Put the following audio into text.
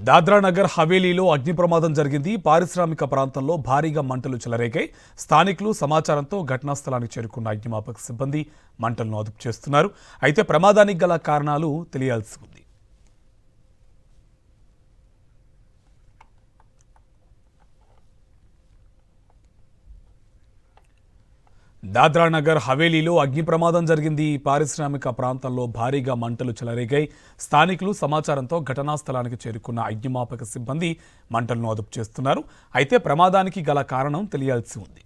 దాద్రా నగర్ హవేలీలో అగ్ని ప్రమాదం జరిగింది. పారిశ్రామిక ప్రాంతంలో భారీగా మంటలు చెలరేగాయి. స్థానికులు సమాచారంతో ఘటనా స్థలానికి చేరుకున్న అగ్నిమాపక సిబ్బంది మంటలను అదుపు చేస్తున్నారు. అయితే ప్రమాదానికి గల కారణాలు తెలియాల్సి ఉంది. దాద్రా నగర్ హవేలీలో అగ్ని ప్రమాదం జరిగింది. పారిశ్రామిక ప్రాంతంలో భారీగా మంటలు చెలరేగాయి. స్థానికులు సమాచారంతో ఘటనా స్థలానికి చేరుకున్న అగ్నిమాపక సిబ్బంది మంటలను అదుపు చేస్తున్నారు. అయితే ప్రమాదానికి గల కారణం తెలియాల్సి ఉంది.